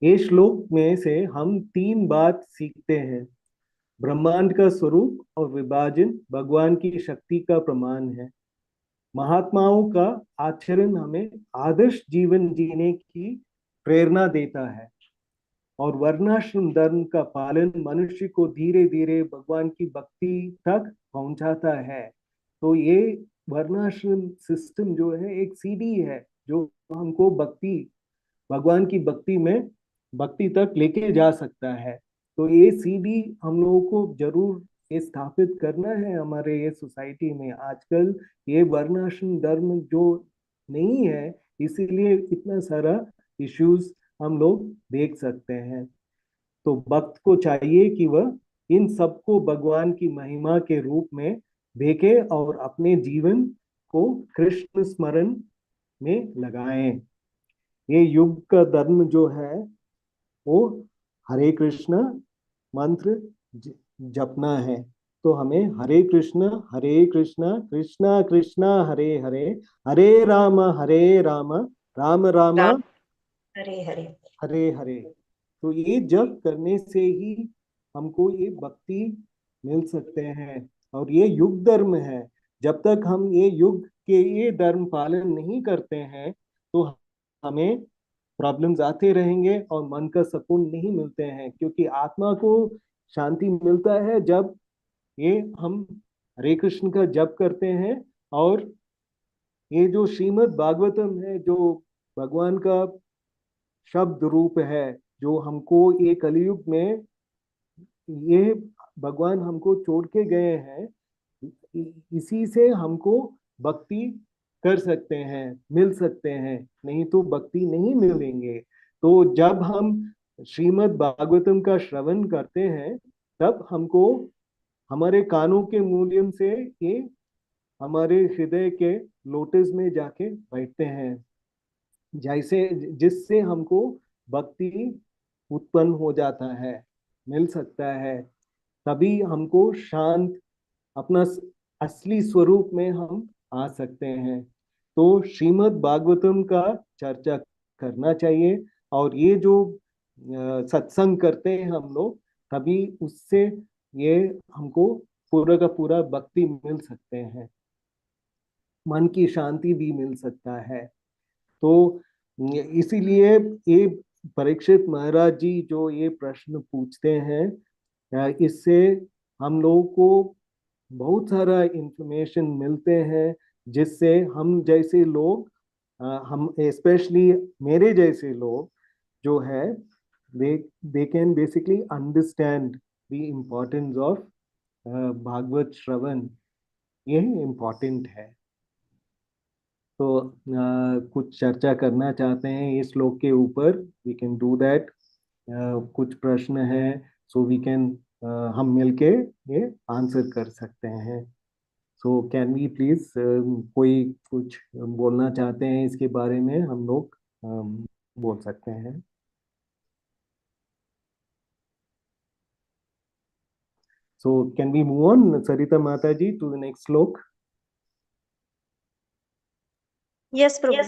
ये श्लोक में से हम 3 बात सीखते हैं। ब्रह्मांड का स्वरूप और विभाजन भगवान की शक्ति का प्रमाण है। महात्माओं का आचरण हमें आदर्श जीवन जीने की प्रेरणा देता है और वर्णाश्रम धर्म का पालन मनुष्य को धीरे धीरे भगवान की भक्ति तक पहुंचाता है। तो ये वर्णाश्रम सिस्टम जो है एक सीढ़ी है जो हमको भगवान की भक्ति तक लेके जा सकता है। तो ये सीढ़ी हम लोगों को जरूर ये स्थापित करना है हमारे ये सोसाइटी में। आजकल ये वर्णाश्रम धर्म जो नहीं है, इसीलिए इतना सारा इश्यूज हम लोग देख सकते हैं। तो भक्त को चाहिए कि वह इन सबको भगवान की महिमा के रूप में देखे और अपने जीवन को कृष्ण स्मरण में लगाएं। ये युग का धर्म जो है वो हरे कृष्ण मंत्र जपना है। तो हमें हरे कृष्ण कृष्णा कृष्णा हरे हरे, हरे राम राम राम हरे हरे हरे हरे। तो ये जप करने से ही हमको ये भक्ति मिल सकते हैं। और ये युग धर्म है। जब तक हम ये युग के ये धर्म पालन नहीं करते हैं तो हमें प्रॉब्लम्स आते रहेंगे और मन का सुकून नहीं मिलते हैं, क्योंकि आत्मा को शांति मिलता है जब ये हम हरे कृष्ण का जप करते हैं। और ये जो श्रीमद् भागवतम है, जो भगवान का शब्द रूप है, जो हमको ये कलयुग में ये भगवान हमको छोड़ के गए हैं, इसी से हमको भक्ति कर सकते हैं, मिल सकते हैं, नहीं तो भक्ति नहीं मिलेंगे। तो जब हम श्रीमद् भागवतम का श्रवण करते हैं तब हमको हमारे कानों के मूल्यम से ये हमारे हृदय के लोटस में जाके बैठते हैं, जैसे जिससे हमको भक्ति उत्पन्न हो जाता है, मिल सकता है। तभी हमको शांत अपना असली स्वरूप में हम आ सकते हैं। तो श्रीमद् भागवतम का चर्चा करना चाहिए और ये जो सत्संग करते हैं हम लोग, तभी उससे ये हमको पूरा का पूरा भक्ति मिल सकते हैं, मन की शांति भी मिल सकता है। तो इसीलिए ये परीक्षित महाराज जी जो ये प्रश्न पूछते हैं, इससे हम लोगों को बहुत सारा इंफॉर्मेशन मिलते हैं, जिससे हम जैसे लोग हम स्पेशली मेरे जैसे लोग जो है they can basically understand the importance of Bhagavat श्रवण, ये इम्पोर्टेंट है। तो कुछ चर्चा करना चाहते हैं इस श्लोक के ऊपर, वी कैन डू दैट। कुछ प्रश्न है सो वी कैन हम मिलके ये आंसर कर सकते हैं। सो कैन वी प्लीज, कोई कुछ बोलना चाहते हैं इसके बारे में, हम लोग बोल सकते हैं। So can we move on, Sarita Mataji, to the next slok? Yes प्रभु जी।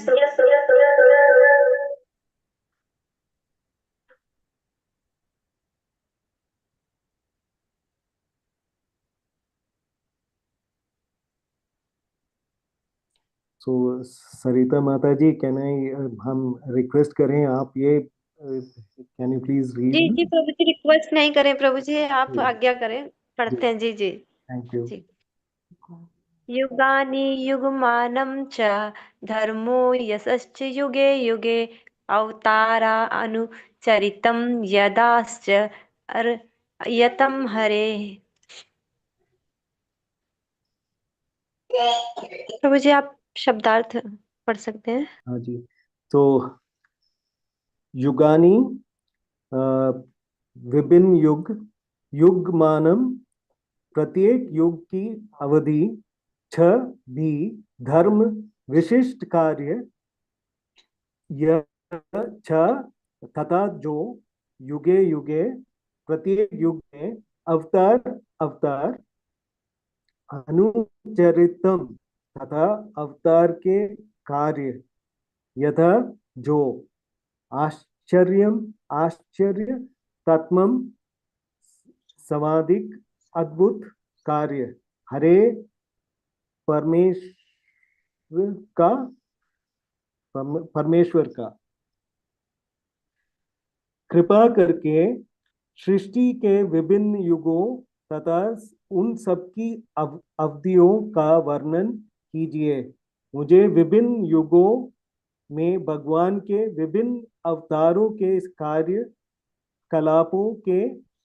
So Sarita Mataji, can I हम रिक्वेस्ट करें आप ये कैन यू प्लीज जी रीड? जी प्रभु जी, रिक्वेस्ट नहीं करें प्रभु जी, आप जी आज्ञा करें, पढ़ते हैं। जी जी थैंक यू। जी। युगानि युगमानं च धर्मो यशश्च युगे युगे अवतारा अनुचरितं यदाश्च यतं हरे। प्रभु जी आप शब्दार्थ पढ़ सकते हैं। हाँ जी। तो युगानी विभिन्न युग, युगमानम प्रत्येक युग की अवधि, छ भी धर्म विशिष्ट कार्य, यह छ तथा जो युगे युगे प्रत्येक युग में अवतार अवतार अनुचरितम तथा अवतार के कार्य, यथा जो आश्चर्य तत्मम समाधिक अद्भुत कार्य हरे परमेश्वर का कृपा करके सृष्टि के विभिन्न युगों तथा उन सबकी अवधियों का वर्णन कीजिए। मुझे विभिन्न युगों में भगवान के विभिन्न अवतारों के कार्य कलापों के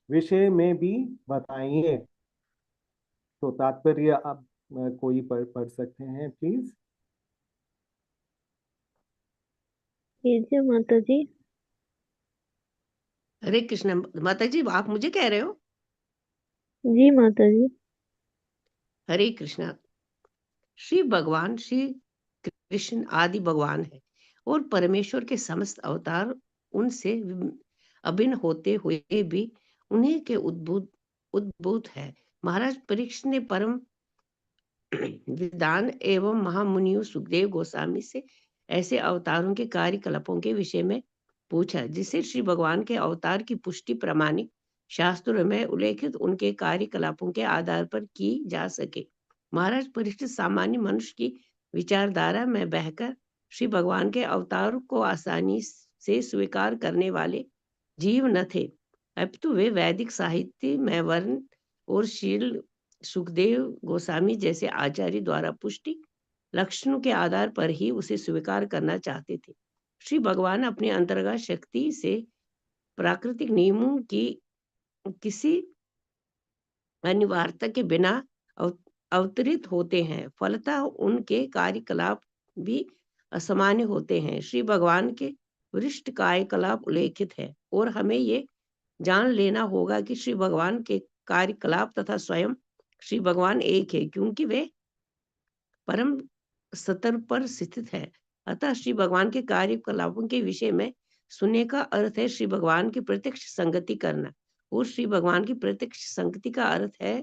विषय में भी बताइए। तो तात्पर्य आप कोई पढ़ सकते हैं प्लीज? कीजिए माता जी। हरे कृष्ण माता जी, आप मुझे कह रहे हो? जी माता जी। हरे कृष्णा। श्री भगवान श्री कृष्ण आदि भगवान है और परमेश्वर के समस्त अवतार उनसे अभिन्न होते हुए भी उन्हीं के उद्भूत है। महाराज परीक्षित ने परम विद्वान एवं महामुनियों सुखदेव गोस्वामी से ऐसे अवतारों के कार्यकलापों के विषय में पूछा जिससे श्री भगवान के अवतार की पुष्टि प्रामाणिक शास्त्रों में उल्लेखित उनके कार्यकलापों के आधार पर की जा सके। महाराज परीक्षित सामान्य मनुष्य की विचारधारा में बहकर श्री भगवान के अवतार को आसानी से स्वीकार करने वाले जीव न थे, अपितु वे वैदिक साहित्य में वर्ण और शील सुखदेव गोस्वामी जैसे आचार्य द्वारा पुष्टि लक्षणों के आधार पर ही उसे स्वीकार करना चाहते थे। श्री भगवान अपने अंतर्गत शक्ति से प्राकृतिक नियमों की किसी अनिवार्यता के बिना अवतरित होते हैं, फलतः उनके कार्यकलाप भी असामान्य होते हैं। श्री भगवान के वरिष्ठ कार्यकलाप उल्लेखित है और हमें ये जान लेना होगा कि श्री भगवान के कार्यकलाप तथा स्वयं श्री भगवान एक है, क्योंकि वे परम सतर पर स्थित है। अतः श्री भगवान के कार्यकलापों के विषय में सुनने का अर्थ है श्री भगवान की प्रत्यक्ष संगति करना, और श्री भगवान की प्रत्यक्ष संगति का अर्थ है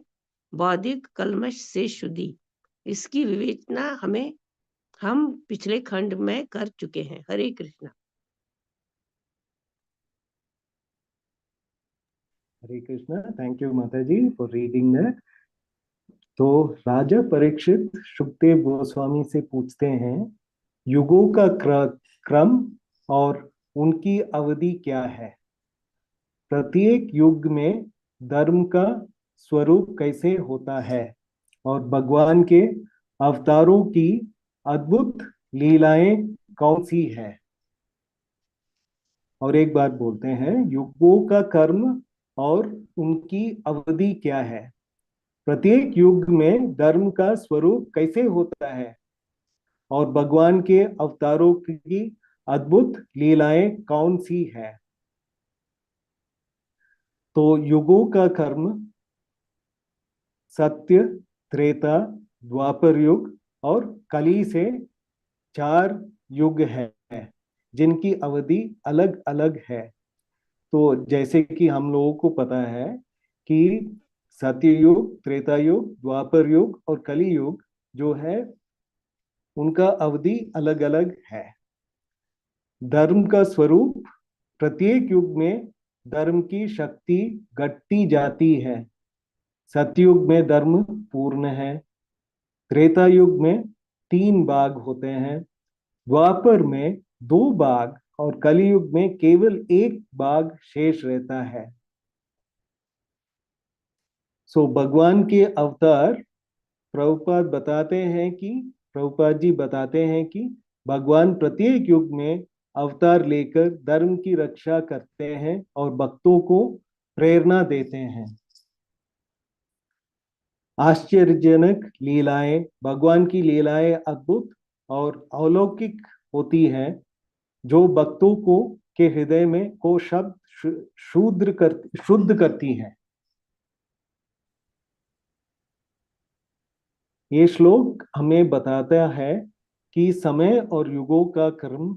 बौद्धिक कलमश से शुद्धि। इसकी विवेचना हम पिछले खंड में कर चुके हैं। हरे कृष्णा। हरे कृष्णा। थैंक यू माता जी फॉर रीडिंग दैट। तो राजा परीक्षित सुखदेव गोस्वामी से पूछते हैं युगों का क्रम और उनकी अवधि क्या है? प्रत्येक युग में धर्म का स्वरूप कैसे होता है और भगवान के अवतारों की अद्भुत लीलाएं कौन सी है? और एक बात बोलते हैं, युगों का कर्म और उनकी अवधि क्या है? प्रत्येक युग में धर्म का स्वरूप कैसे होता है और भगवान के अवतारों की अद्भुत लीलाएं कौन सी है? तो युगों का कर्म सत्य, त्रेता, द्वापर युग और कली से 4 युग है जिनकी अवधि अलग अलग है। तो जैसे कि हम लोगों को पता है कि सत्य युग, त्रेता युग, द्वापर युग और कली युग जो है उनका अवधि अलग अलग है। धर्म का स्वरूप, प्रत्येक युग में धर्म की शक्ति घटती जाती है। सतयुग में धर्म पूर्ण है, त्रेता युग में 3 भाग होते हैं, द्वापर में 2 भाग और कलियुग में केवल 1 भाग शेष रहता है। भगवान के अवतार, प्रभुपाद जी बताते हैं कि भगवान प्रत्येक युग में अवतार लेकर धर्म की रक्षा करते हैं और भक्तों को प्रेरणा देते हैं। आश्चर्यजनक लीलाएं, भगवान की लीलाएं अद्भुत और अलौकिक होती हैं जो भक्तों को के हृदय में को शब्द शुद्ध करती हैं। ये श्लोक हमें बताता है कि समय और युगों का कर्म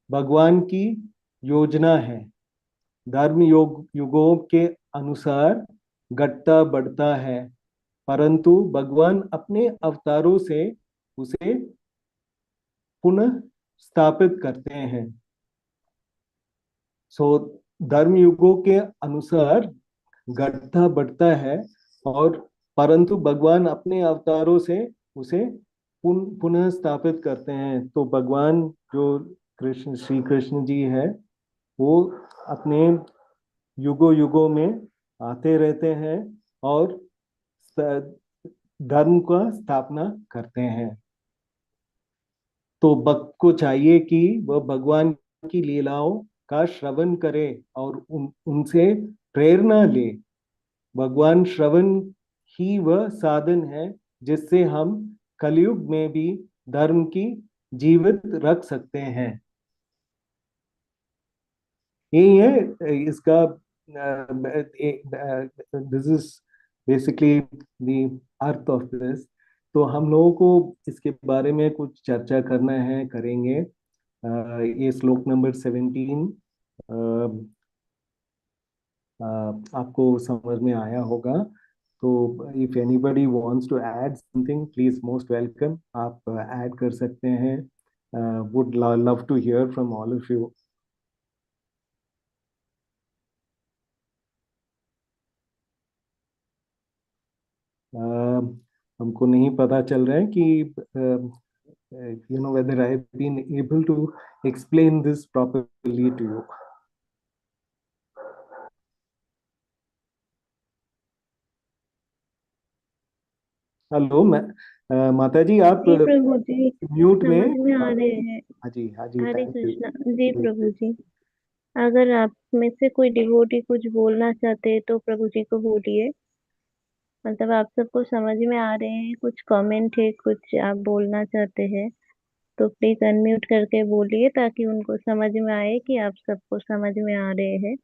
भगवान की योजना है। धर्म युगों के अनुसार घटता बढ़ता है, परंतु भगवान अपने अवतारों से उसे पुनः स्थापित करते हैं। धर्म युगों के अनुसार घटता बढ़ता है और परंतु भगवान अपने अवतारों से उसे पुनः स्थापित करते हैं। तो भगवान जो श्री कृष्ण जी है वो अपने युगों युगों में आते रहते हैं और धर्म का स्थापना करते हैं। तो भक्त को चाहिए कि वह भगवान की लीलाओं का श्रवण करे और उनसे प्रेरणा ले। भगवान श्रवण ही वह साधन है जिससे हम कलयुग में भी धर्म की जीवित रख सकते हैं। यही है इसका, this is basically the earth of this. तो हम लोगों को इसके बारे में कुछ चर्चा करना है, करेंगे। ये श्लोक नंबर 17 आपको समझ में आया होगा। तो if anybody wants to add something, please most welcome, आप ऐड कर सकते हैं। Would love to hear from all of you. हमको नहीं पता चल रहा है कि whether I have been able to explain this properly to you. Hello, माता जी आप जी प्रभु जी, म्यूट में आ रहे हैं। हाँ जी, हाँ जी, हरे थैंक यू। कृष्णा। जी प्रभु जी, अगर आप में से कोई डिवोटी कुछ बोलना चाहते हैं तो प्रभु जी को बोलिए। मतलब आप सबको समझ में आ रहे हैं, कुछ कमेंट है, कुछ आप बोलना चाहते हैं तो प्लीज अनम्यूट करके बोलिए ताकि उनको समझ में आए कि आप सबको समझ में आ रहे हैं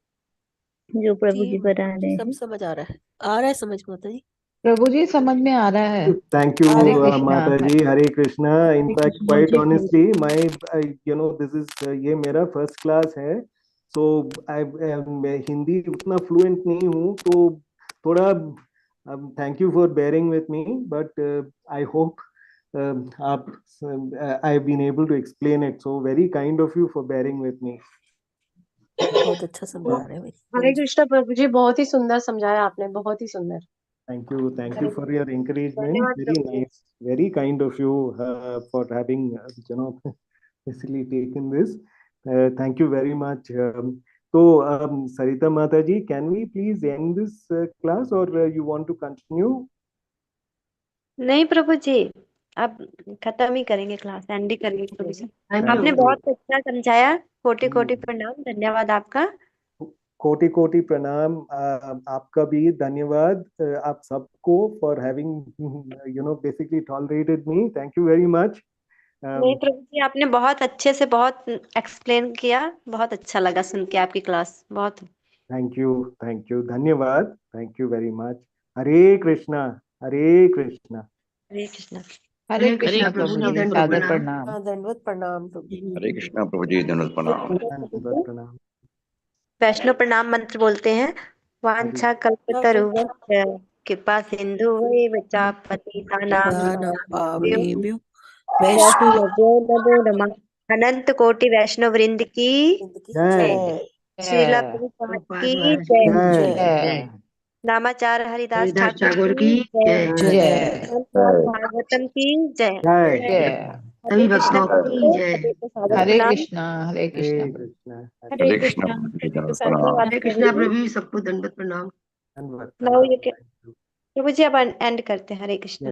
जो प्रभु जी बता रहे सब हैं। समझ आ रहा है समझ माता जी। प्रभु जी समझ में आ रहा है। Thank you Hare Krishna. माता जी, हरे कृष्णा। इनफैक्ट कृष्णा क्वाइट जी, ऑनेस्टली माय दिस इज ये मेरा फर्स्ट क्लास है। सो मैं हिंदी उतना फ्लुएंट नहीं हूँ, तो थोड़ा thank you for bearing with me, but I hope आप I have been able to explain it, so very kind of you for bearing with me. बहुत अच्छा समझा रहे हैं भाई। हरे कृष्णा प्रभु जी, बहुत ही सुंदर समझाया आपने, बहुत ही सुंदर। Thank you for your encouragement. धन्यवाद Very Prabhu ji. nice, very kind of you for having basically taken this. Thank you very much. So, Sarita Mataji, can we please end this class, or you want to continue? नहीं प्रभु जी, अब खत्म ही करेंगे, class and he करेंगे प्रभु जी। Thank आपने you बहुत अच्छा समझाया, कोटि कोटि प्रणाम, धन्यवाद आपका। कोटि कोटि प्रणाम आपका भी धन्यवाद आप सबको for having basically tolerated me. Thank you very much. नहीं प्रभु जी, आपने बहुत अच्छे से बहुत एक्सप्लेन किया, बहुत अच्छा लगा सुन के आपकी क्लास, बहुत। थैंक यू धन्यवाद, थैंक यू वेरी मच। हरे कृष्णा, हरे कृष्णा। हरे कृष्णा। हरे कृष्णा कृष्णा प्रभु प्रभु जी, जी, दंडवत सादर प्रणाम। प्रणाम। दंडवत प्रणाम प्रभु जी। हरे कृष्णा प्रभु जी, दंडवत प्रणाम। धन्यवाद, प्रणाम। वैष्णव प्रणाम मंत्र बोलते हैं। वांछा कल्पतरुवश्च कृपा सिंधु वैवचा पतितानां दाना पावनेभ्यो पावनेभ्यो वैष्णव वैष्णवो नमो नमः। अनंत कोटि वैष्णव वृंद की जय श्रीला प्रभुपाद की प्रभुपाद जय। जय जय नामाचार्य हरिदास हरिदास ठाकुर ठाकुर की की जय। जय। जय श्रीमद् भागवतम की जय। जय जय। हरे सभी कृष्ण भक्तों प्रभु की को जय। सभी को सादर हरे प्रणाम। कृष्णा हरे प्रभु। कृष्णा, हरे कृष्णा प्रभु जी, दंडवत प्रणाम। हरे कृष्णा प्रभु जी, सबको दंडवत प्रणाम। धन्यवाद, नाउ प्रणाम। यू कैन प्रभु जी अब एंड करते हैं। हरे कृष्ण।